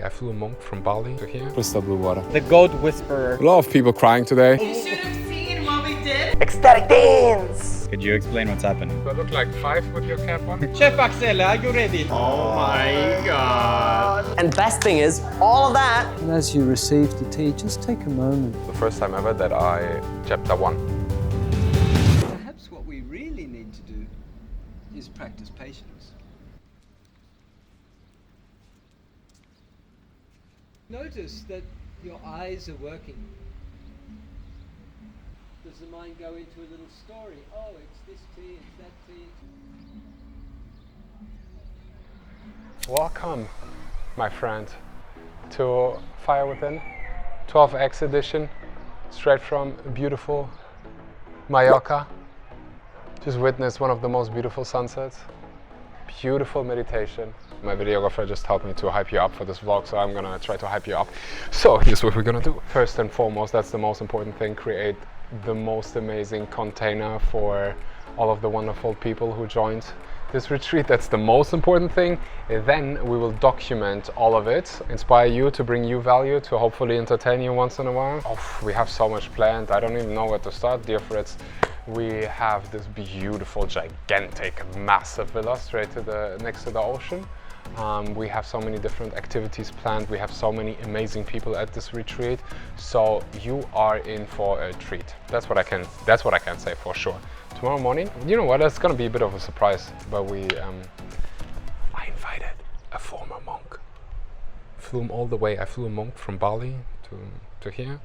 I flew a monk from Bali to here. Crystal blue water. The goat whisperer. A lot of people crying today. You should have seen what we did. Ecstatic dance! Could you explain what's happening? Do I look like 5 with your cap on? Chef Axel, are you ready? Oh my god! And best thing is, all of that. And as you receive the tea, just take a moment. The first time ever that I chapter 1. Perhaps what we really need to do is practice patience. Notice that your eyes are working. Does the mind go into a little story? Oh, it's this tea, it's that tea. Welcome, my friend, to Fire Within, 12X edition, straight from beautiful Mallorca. Just witnessed one of the most beautiful sunsets. Beautiful meditation. My videographer just helped me to hype you up for this vlog, so I'm gonna try to hype you up. So here's what we're gonna do. First and foremost, that's the most important thing, create the most amazing container for all of the wonderful people who joined this retreat. That's the most important thing. Then we will document all of it, inspire you to bring you value, to hopefully entertain you once in a while. Oh, we have so much planned. I don't even know where to start, dear Fritz. We have this beautiful, gigantic, massive villa straight to next to the ocean. We have so many different activities planned. We have so many amazing people at this retreat. So you are in for a treat. That's what I can say for sure. Tomorrow morning, you know what? It's gonna be a bit of a surprise, but I invited a former monk. Flew him all the way. I flew a monk from Bali to here.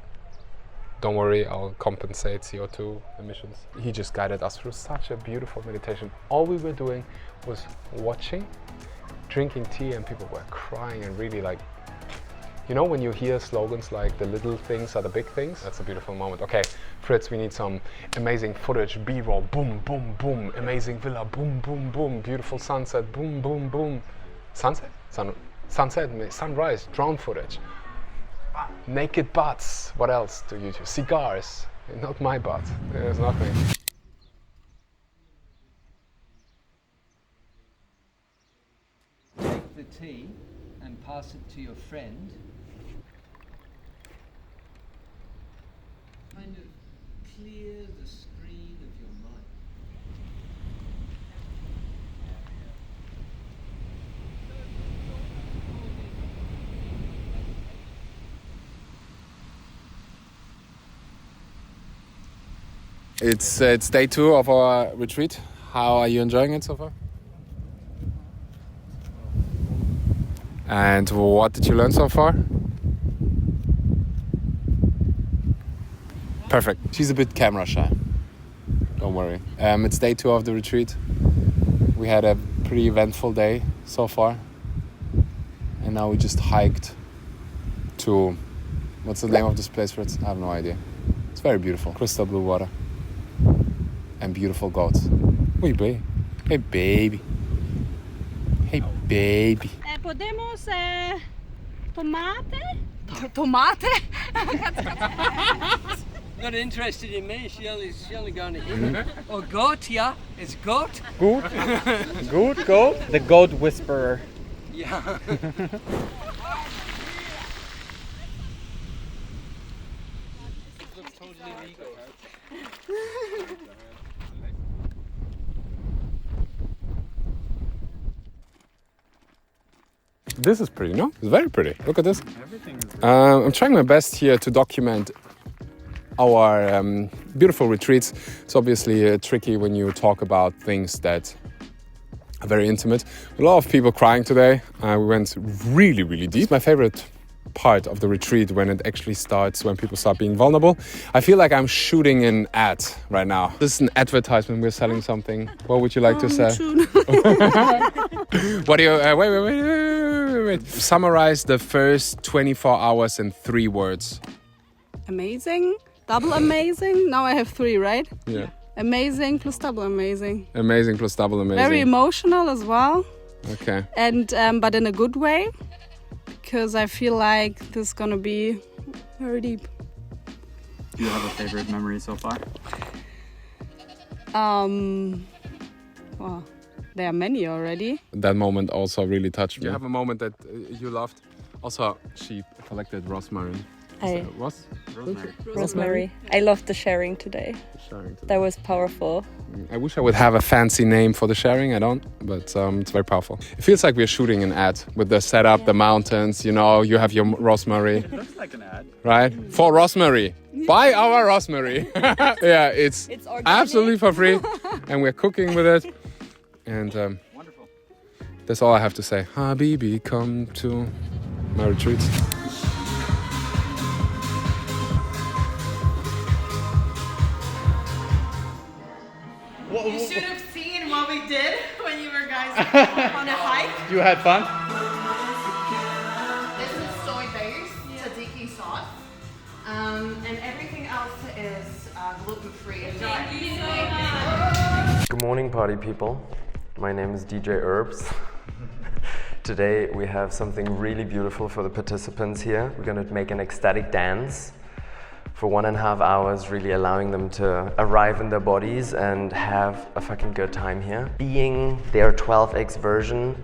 Don't worry, I'll compensate CO2 emissions. He just guided us through such a beautiful meditation. All we were doing was watching, drinking tea, and people were crying and really like, you know when you hear slogans like the little things are the big things? That's a beautiful moment. Okay, Fritz, we need some amazing footage, B-roll, boom, boom, boom, amazing villa, boom, boom, boom, beautiful sunset, boom, boom, boom. Sunset? Sunset, sunrise, drone footage. Naked butts. What else do you do? Cigars. Not my butt. There's nothing. Take the tea and pass it to your friend. Kind of clear the screen of your mind. It's day 2 of our retreat. How are you enjoying it so far? And what did you learn so far? Perfect. She's a bit camera shy. Don't worry. It's day 2 of the retreat. We had a pretty eventful day so far. And now we just hiked to... What's the name of this place, Fritz? I have no idea. It's very beautiful. Crystal blue water. And beautiful goats. Oi, baby. Hey, baby. Hey, baby. Podemos tomate? Tomate? Not interested in me, she only going to eat. Oh, goat, yeah, it's goat. Goat? Goat? The goat whisperer. Yeah. This is pretty, no? It's very pretty. Look at this. I'm trying my best here to document our beautiful retreats. It's obviously tricky when you talk about things that are very intimate. A lot of people crying today. We went really, really deep. My favorite part of the retreat when it actually starts, when people start being vulnerable. I feel like I'm shooting an ad right now. This is an advertisement. We're selling something. What would you like to say? What do you... wait. Summarize the first 24 hours in 3 words. Amazing. Double amazing. Now I have 3, right? Yeah. Amazing plus double amazing. Amazing plus double amazing. Very emotional as well. Okay. And but in a good way, because I feel like this is gonna be very deep. Do you have a favorite memory so far? Well, there are many already. That moment also really touched me. Do you have a moment that you loved? Also, she collected rosemary. Rosemary. I loved the sharing today. That was powerful. I wish I would have a fancy name for the sharing. I don't, but it's very powerful. It feels like we're shooting an ad with the setup, the mountains. You know, you have your rosemary. It looks like an ad, right? For rosemary, buy our rosemary. Yeah, it's absolutely for free, and we're cooking with it. And wonderful. That's all I have to say. Habibi, come to my retreats. You should have seen what we did when you were guys on a hike. You had fun? This is soy-based tzatziki sauce, and everything else is gluten-free. Good morning, party people. My name is DJ Herbs. Today we have something really beautiful for the participants here. We're going to make an ecstatic dance for 1.5 hours, really allowing them to arrive in their bodies and have a fucking good time here. Being their 12x version,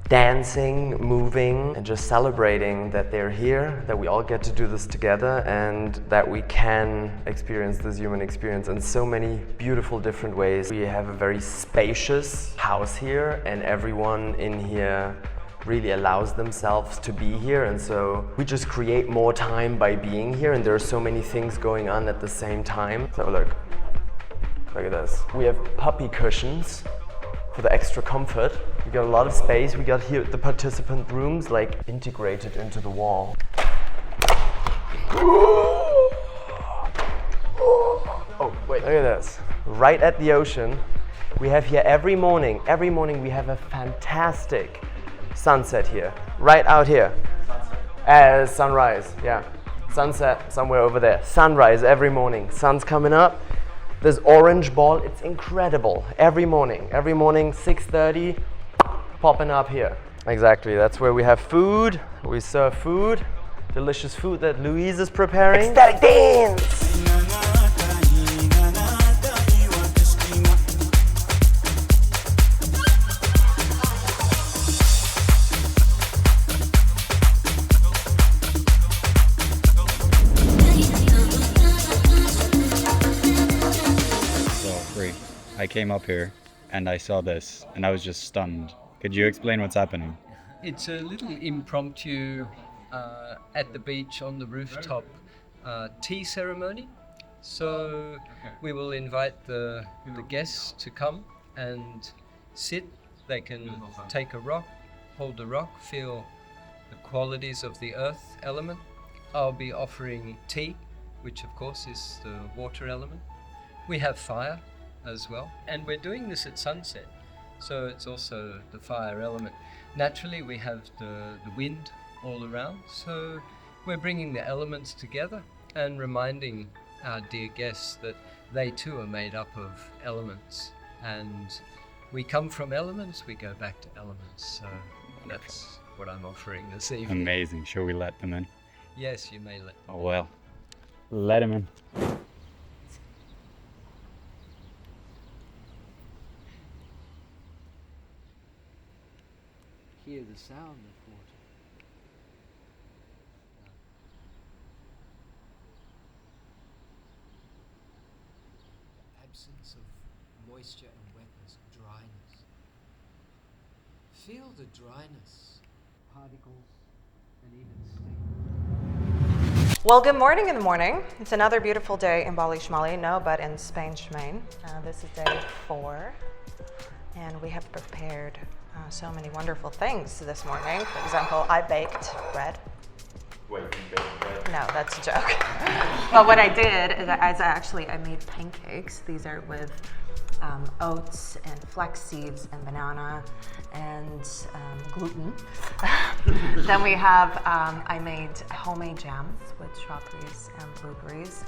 dancing, moving, and just celebrating that they're here, that we all get to do this together, and that we can experience this human experience in so many beautiful different ways. We have a very spacious house here, and everyone in here really allows themselves to be here, and so we just create more time by being here, and there are so many things going on at the same time. So look at this. We have puppy cushions for the extra comfort. We got a lot of space. We got here the participant rooms like integrated into the wall. Oh wait, look at this. Right at the ocean. We have here every morning we have a fantastic sunset here, right out here. Sunrise, yeah. Sunset somewhere over there. Sunrise every morning. Sun's coming up. This orange ball, it's incredible. Every morning 6:30, popping up here. Exactly, that's where we have food. We serve food, delicious food that Louise is preparing. Ecstatic dance! I came up here and I saw this and I was just stunned. Could you explain what's happening? It's a little impromptu at the beach on the rooftop tea ceremony. So we will invite the guests to come and sit. They can take a rock, hold the rock, feel the qualities of the earth element. I'll be offering tea, which of course is the water element. We have fire as well, and we're doing this at sunset, so it's also the fire element. Naturally we have the wind all around, so we're bringing the elements together and reminding our dear guests that they too are made up of elements, and we come from elements, we go back to elements, so that's what I'm offering this evening. Amazing. Shall we let them in? Yes, you may let them in. Oh well, let them in. Hear the sound of water. Absence of moisture and wetness, dryness. Feel the dryness, particles, and even steam. Well, good morning in the morning. It's another beautiful day in Bali Shmali, no, but in Spain Shmain. This is day 4, and we have prepared so many wonderful things this morning. For example, I baked bread. Wait, you baked bread? No, that's a joke. But what I did is I made pancakes. These are with oats and flax seeds and banana and gluten. Then we have, I made homemade jams with strawberries and blueberries.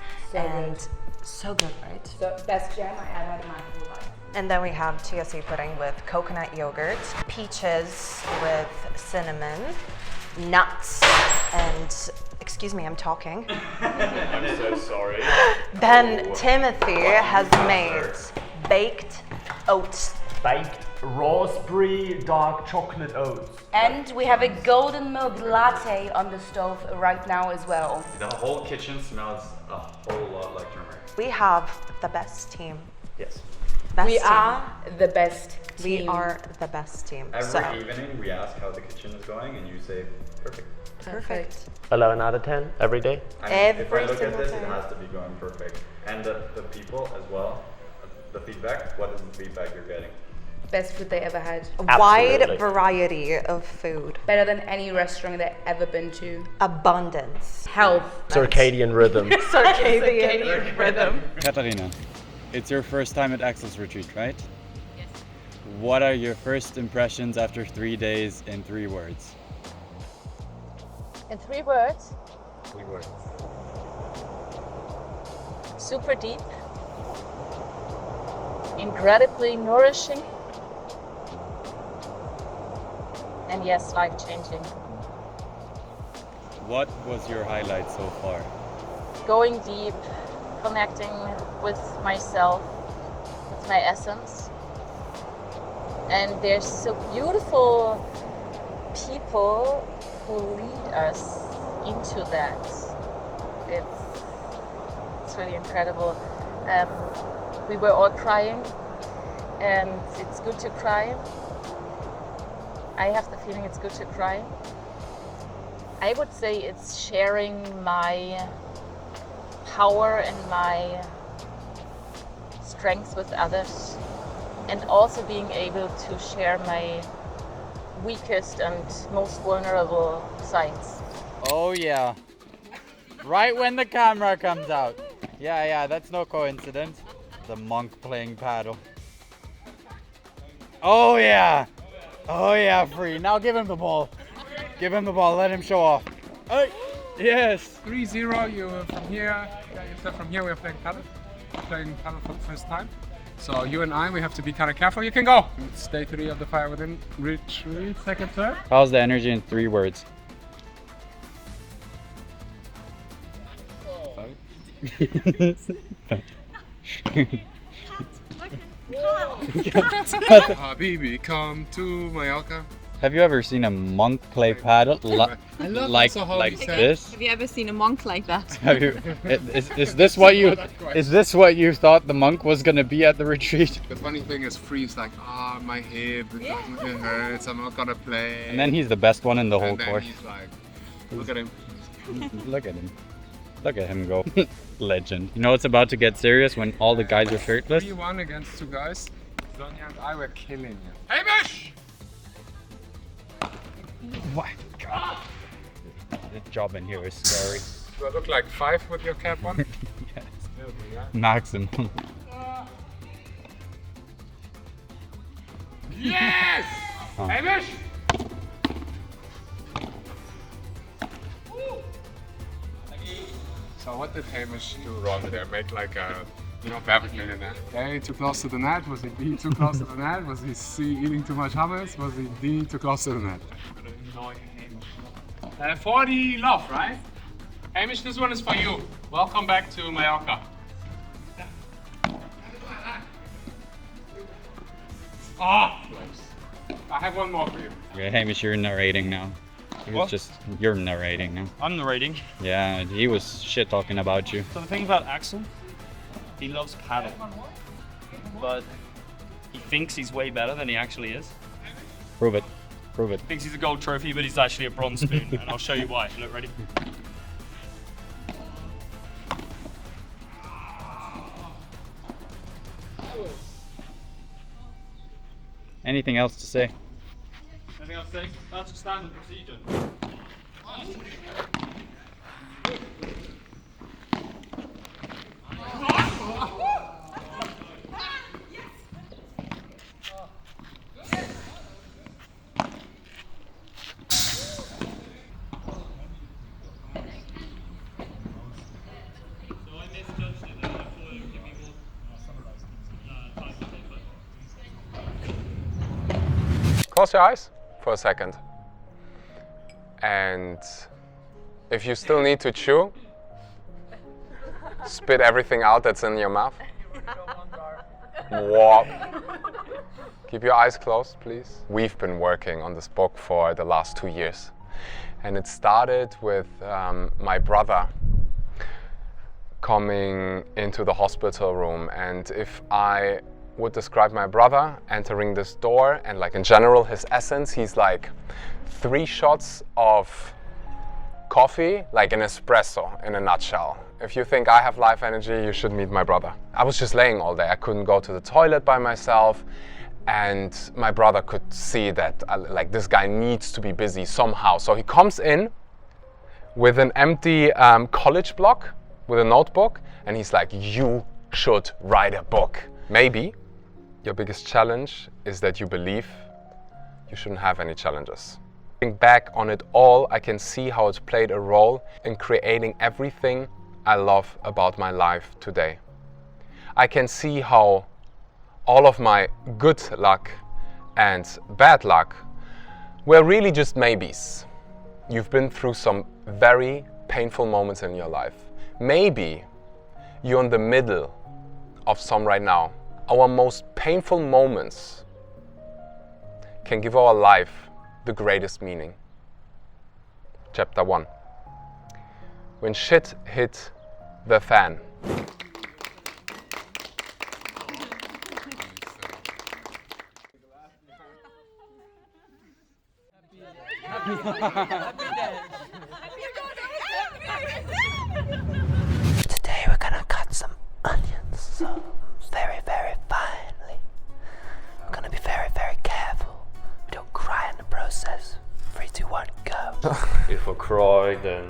So good, right? So best jam I ever had in my whole life. And then we have chia seed pudding with coconut yogurt, peaches with cinnamon, nuts, and, excuse me, I'm talking. I'm so sorry. Then Timothy has made baked oats. Baked raspberry dark chocolate oats. And we have a golden milk latte on the stove right now as well. The whole kitchen smells a whole lot like turmeric. We have the best team. Yes. We are the best team. We are the best team. Every evening we ask how the kitchen is going and you say perfect. Perfect. 11 out of 10 every day. I mean, if I look at this, it has to be going perfect. And the people as well, the feedback, what is the feedback you're getting? Best food they ever had. A wide variety of food. Better than any restaurant they've ever been to. Abundance. Health. Circadian rhythm. Circadian rhythm. Katarina, it's your first time at Axel's retreat, right? Yes. What are your first impressions after 3 days in 3 words? In 3 words? 3 words. Super deep. Incredibly nourishing. And yes, life-changing. What was your highlight so far? Going deep, connecting with myself, with my essence. And there's so beautiful people who lead us into that. It's really incredible. We were all crying, and it's good to cry. I have the feeling it's good to cry. I would say it's sharing my power and my strengths with others, and also being able to share my weakest and most vulnerable sides. Oh yeah, right when the camera comes out. Yeah, that's no coincidence. The monk playing paddle. Oh yeah, free. Now give him the ball. Give him the ball, let him show off. Hey, yes. 3-0, you from here, from here we are playing paddle for the first time. So you and I, we have to be kind of careful. You can go. It's day 3 of the Fire Within retreat, second third. How's the energy in 3 words? Habibi, come to Mallorca. Have you ever seen a monk play paddle like this? Have you ever seen a monk like that? Have you? Is this what you thought the monk was gonna be at the retreat? The funny thing is, Free's like, my hip, it hurts, I'm not gonna play. And then he's the best one in the whole and then course. he's like, look at him. Look at him. Look at him go. Legend. You know it's about to get serious when all the guys are shirtless? 3-1 against 2 guys. Sonia and I were killing you. Hamish! My God! The job in here is scary. Do I look like 5 with your cap on? Yes. Yeah. Maximum. Yes! Oh. Hamish! So what did Hamish do wrong there? Make like a, Evergreen there. A, too close to the net? Was he B, too close to the net? Was he C, eating too much hummus? Was he D, too close to the net? 40 love, right? Hamish, this one is for you. Welcome back to Mallorca. Oh, I have one more for you. Yeah, Hamish, you're narrating now. You're narrating now. I'm narrating. Yeah, he was shit talking about you. So the thing about Axel, he loves paddle, but he thinks he's way better than he actually is. Prove it. Prove it. He thinks he's a gold trophy, but he's actually a bronze spoon, and I'll show you why. Look, ready? Anything else to say? Anything else to say? That's a standard procedure. Close your eyes for a second. And if you still need to chew, spit everything out that's in your mouth. Whoop. Keep your eyes closed, please. We've been working on this book for the last 2 years. And it started with my brother coming into the hospital room. And if I would describe my brother entering this door and like in general his essence, he's like 3 shots of coffee, like an espresso in a nutshell. If you think I have life energy, you should meet my brother. I was just laying all day. I couldn't go to the toilet by myself. And my brother could see that like this guy needs to be busy somehow. So he comes in with an empty college block, with a notebook, and he's like, you should write a book. Maybe your biggest challenge is that you believe you shouldn't have any challenges. Looking back on it all, I can see how it's played a role in creating everything I love about my life today. I can see how all of my good luck and bad luck were really just maybes. You've been through some very painful moments in your life. Maybe you're in the middle of some right now. Our most painful moments can give our life the greatest meaning. Chapter 1. When shit hit the fan. Today we're gonna cut some onions, so very, very finely. We're gonna be very, very careful. We don't cry in the process. 3, 2, 1, go. If I cry, then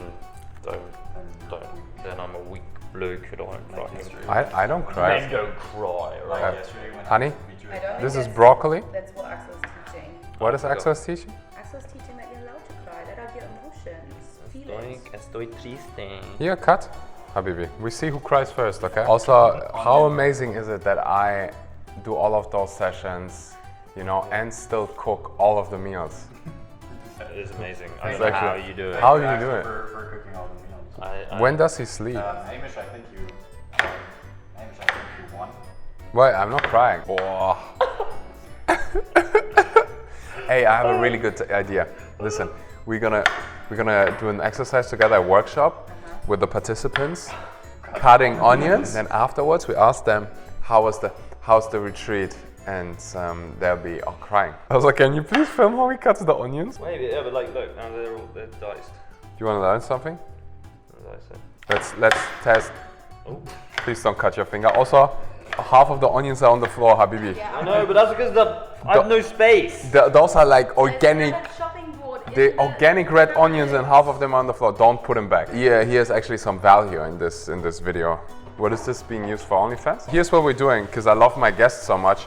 then I'm a weak bloke who don't cry. I don't cry. Men don't cry, right? Honey, I don't this think is broccoli. That's what Axel's teaching. What is Axel's teaching? Axel's teaching that you're allowed to cry. Let out your emotions. Feel it. Estoy triste. Here, cut. Habibi, we see who cries first, okay? Also, how amazing is it that I do all of those sessions, you know, and still cook all of the meals? That is amazing. I It's don't know how actually- you do it. How do you do it? For cooking all the meals. When does he sleep? Hamish, I think you won. Wait, I'm not crying. Oh. Hey, I have a really good idea. Listen, we're gonna do an exercise together, a workshop with the participants, cutting onions, and afterwards we ask them how's the retreat, and they'll be all crying. I was like, can you please film how he cuts the onions? Maybe, yeah, but like, look, now they're diced. Do you want to learn something? As I said. Let's test. Oh. Please don't cut your finger. Also, half of the onions are on the floor, Habibi. I know, but that's because I have no space. Those are like organic. The organic red onions, and half of them are on the floor. Don't put them back. Yeah, here's actually some value in this video. What is this being used for, OnlyFans? Here's what we're doing, because I love my guests so much.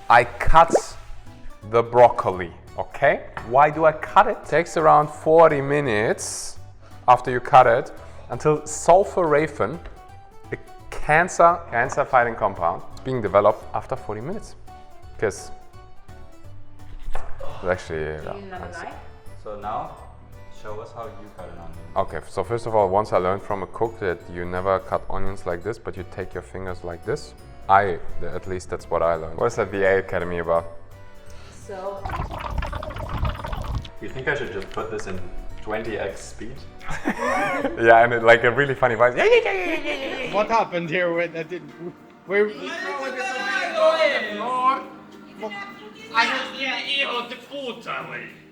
I cut the broccoli, okay? Why do I cut it? It takes around 40 minutes after you cut it until sulforaphane, a cancer-fighting compound, is being developed after 40 minutes. Because it's actually... So now, show us how you cut an onion. Okay, so first of all, once I learned from a cook that you never cut onions like this, but you take your fingers like this. At least that's what I learned. What is that VA Academy about? So... You think I should just put this in 20x speed? Yeah, and like a really funny voice. What happened here with that? Where?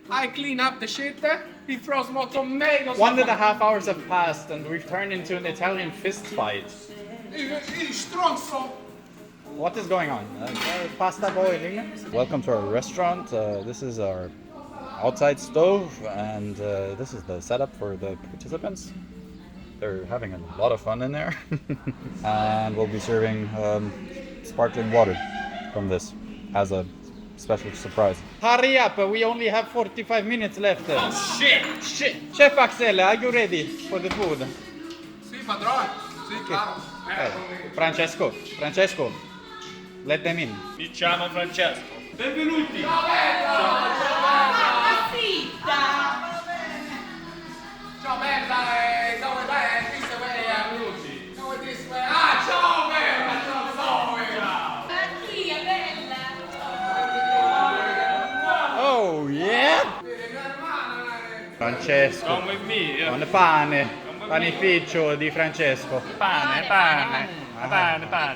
I clean up the shit, he throws more tomatoes. 1.5 hours have passed and we've turned into an Italian fist fight. What is going on? Pasta boiling. Welcome to our restaurant. This is our outside stove, and this is the setup for the participants. They're having a lot of fun in there. And we'll be serving sparkling water from this as a special surprise. Hurry up, we only have 45 minutes left. Oh shit! Chef Axel, are you ready for the food? Sì, padrone. Sì, claro. Francesco, let them in. Mi chiamo Francesco. Benvenuti. Ciao bella, dove vai? Qui se vai a minuti. Dove ti sei? Ah, ciao bella, ciao bella. Chi è bella? Francesco. Come with me. Yeah. On the panificio di Francesco. Pane.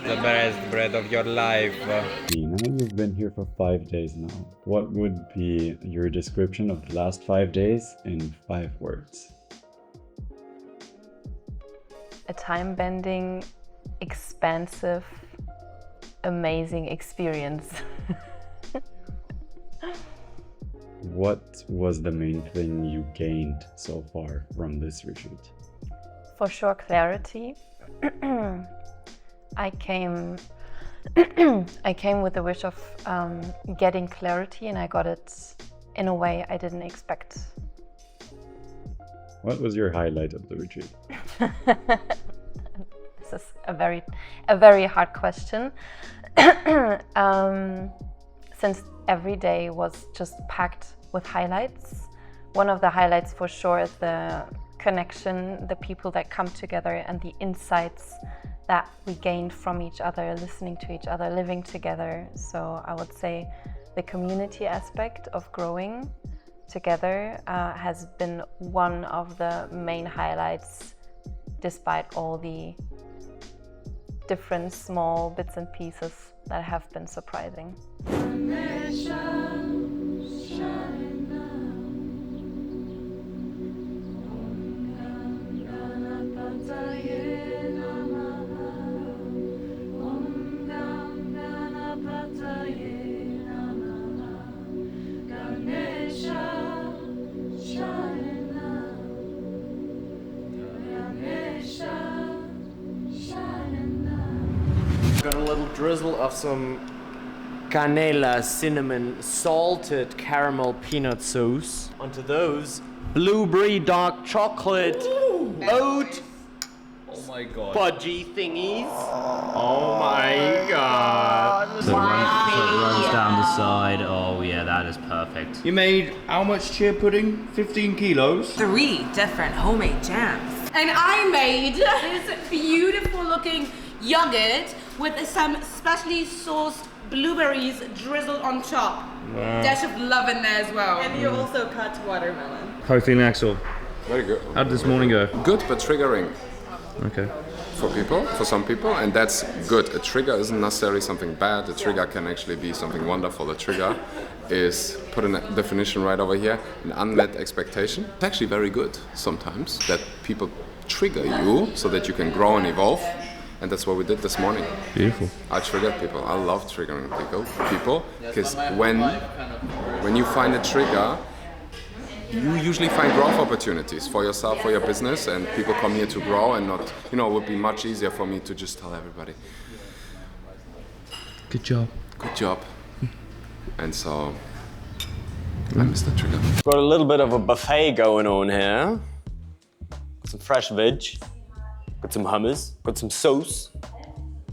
The best bread of your life. Now you've been here for 5 days now. What would be your description of the last 5 days in 5 words? A time-bending, expansive, amazing experience. What was the main thing you gained so far from this retreat? For sure, clarity. I came with the wish of getting clarity, and I got it in a way I didn't expect. What was your highlight of the retreat? This is a very hard question. Since every day was just packed with highlights. One of the highlights for sure is the connection, the people that come together, and the insights that we gained from each other, listening to each other, living together. So I would say the community aspect of growing together has been one of the main highlights, despite all the different small bits and pieces that have been surprising. Got a little drizzle of some canela, cinnamon, salted caramel peanut sauce. Onto those blueberry dark chocolate oat Oh my god. fudgy thingies. Oh my god. So it runs down the side. Oh yeah, that is perfect. You made how much chia pudding? 15 kilos? 3 different homemade jams. And I made this beautiful looking yogurt with some specially sourced blueberries drizzled on top. Wow. Dash of love in there as well. And you also cut watermelon. How you feeling, Axel? Very good. How did this morning go? Good, but triggering. Okay. For some people, and that's good. A trigger isn't necessarily something bad. A trigger can actually be something wonderful. A trigger is, put a definition right over here, an unmet expectation. It's actually very good sometimes that people trigger you so that you can grow and evolve. And that's what we did this morning. Beautiful. I triggered people. I love triggering people because when you find a trigger, you usually find growth opportunities for yourself, for your business, and people come here to grow and not, it would be much easier for me to just tell everybody, Good job. good job. And so, I missed the trigger. Got a little bit of a buffet going on here. Got some fresh veg. Got some hummus. Got some sauce.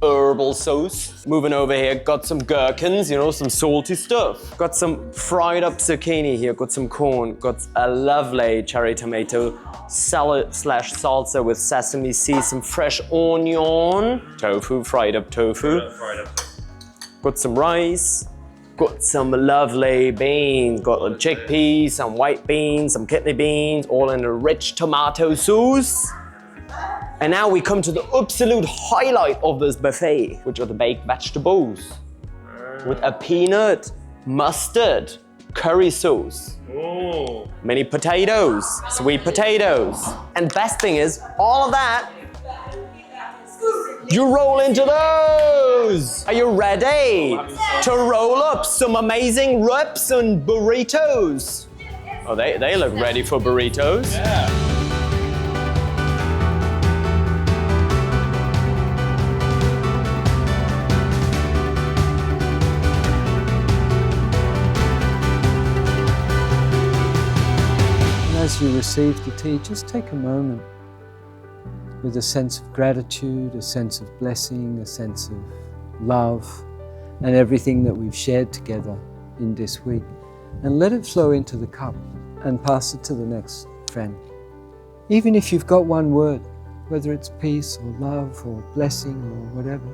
Herbal sauce. Moving over here, got some gherkins, some salty stuff. Got some fried up zucchini here, got some corn, got a lovely cherry tomato salad / salsa with sesame seeds, some fresh onion, tofu, fried up tofu. Got some rice, got some lovely beans, got chickpeas, some white beans, some kidney beans, all in a rich tomato sauce. And now we come to the absolute highlight of this buffet, which are the baked vegetables with a peanut, mustard, curry sauce, mini potatoes, sweet potatoes. And best thing is, all of that, you roll into those. Are you ready to roll up some amazing wraps and burritos? Oh, they look ready for burritos. Yeah. As you receive the tea, just take a moment with a sense of gratitude, a sense of blessing, a sense of love, and everything that we've shared together in this week. And let it flow into the cup and pass it to the next friend. Even if you've got one word, whether it's peace or love or blessing or whatever,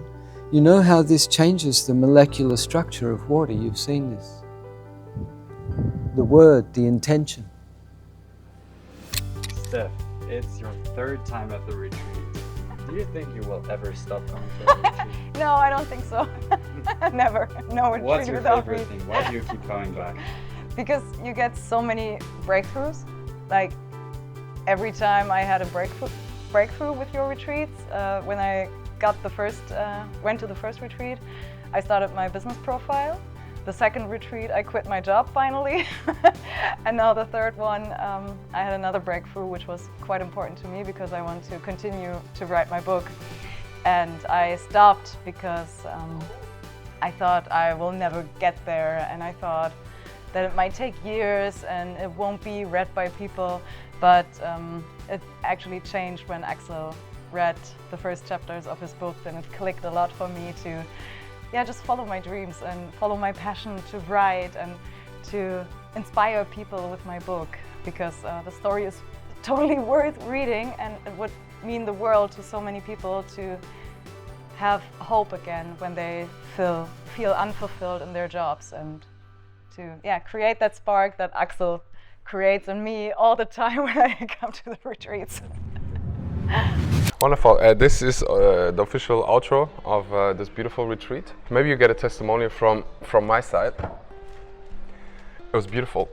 you know how this changes the molecular structure of water. You've seen this. The word, the intention. Steph, it's your third time at the retreat. Do you think you will ever stop coming to a retreat? No, I don't think so. Never. No retreat What's your without favorite me. thing? Why do you keep coming back? Because you get so many breakthroughs. Like every time I had a breakthrough with your retreats, when I went to the first retreat, I started my business profile. The second retreat, I quit my job finally. And now the third one, I had another breakthrough, which was quite important to me because I want to continue to write my book. And I stopped because I thought I will never get there, and I thought that it might take years and it won't be read by people. But it actually changed when Axel read the first chapters of his book, and it clicked a lot for me to just follow my dreams and follow my passion to write and to inspire people with my book, because the story is totally worth reading, and it would mean the world to so many people to have hope again when they feel unfulfilled in their jobs, and to create that spark that Axel creates in me all the time when I come to the retreats. Wonderful. This is the official outro of this beautiful retreat. Maybe you get a testimonial from my side. It was beautiful.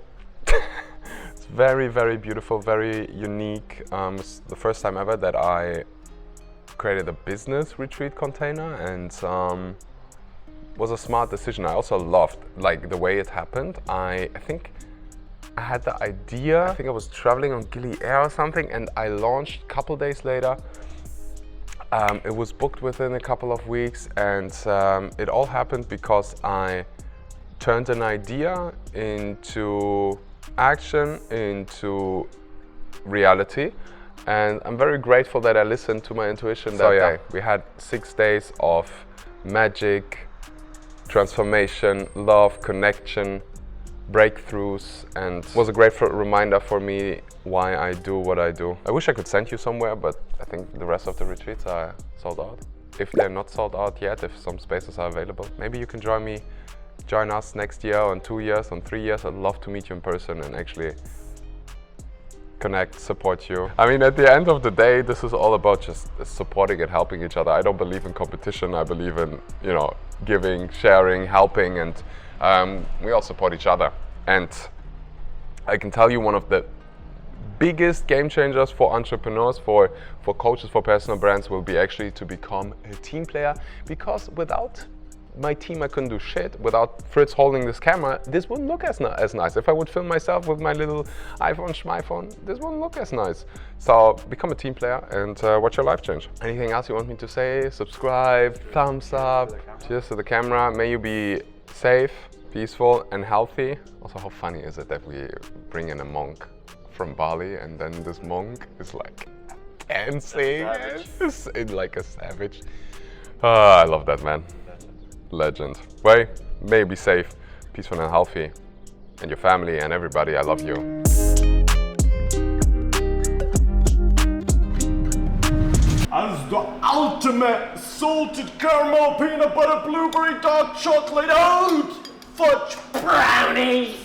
It's very, very beautiful, very unique. It's the first time ever that I created a business retreat container, and was a smart decision. I also loved the way it happened. I think I had the idea. I think I was traveling on Gili Air or something, and I launched a couple days later. It was booked within a couple of weeks, and it all happened because I turned an idea into action, into reality. And I'm very grateful that I listened to my intuition that day. We had 6 days of magic, transformation, love, connection, breakthroughs, and it was a great reminder for me why I do what I do. I wish I could send you somewhere, but I think the rest of the retreats are sold out. If they're not sold out yet, if some spaces are available, maybe you can join us next year, or in 2 years, or 3 years. I'd love to meet you in person and actually connect, support you. I mean, at the end of the day, this is all about just supporting and helping each other. I don't believe in competition. I believe in, giving, sharing, helping, and we all support each other. And I can tell you, one of the biggest game changers for entrepreneurs, for coaches, for personal brands, will be actually to become a team player, because without my team I couldn't do shit. Without Fritz holding this camera, this wouldn't look as nice. If I would film myself with my little iPhone, schmyphone, this wouldn't look as nice. So become a team player and watch your life change. Anything else you want me to say? Subscribe, thumbs up, cheers to the camera. May you be safe, peaceful and healthy. Also, how funny is it that we bring in a monk from Bali, and then this monk is like dancing like a savage. I love that man. Legend. Well, may you be safe, peaceful and healthy, and your family and everybody. I love you. As the ultimate salted caramel peanut butter blueberry dark chocolate oat fudge brownie.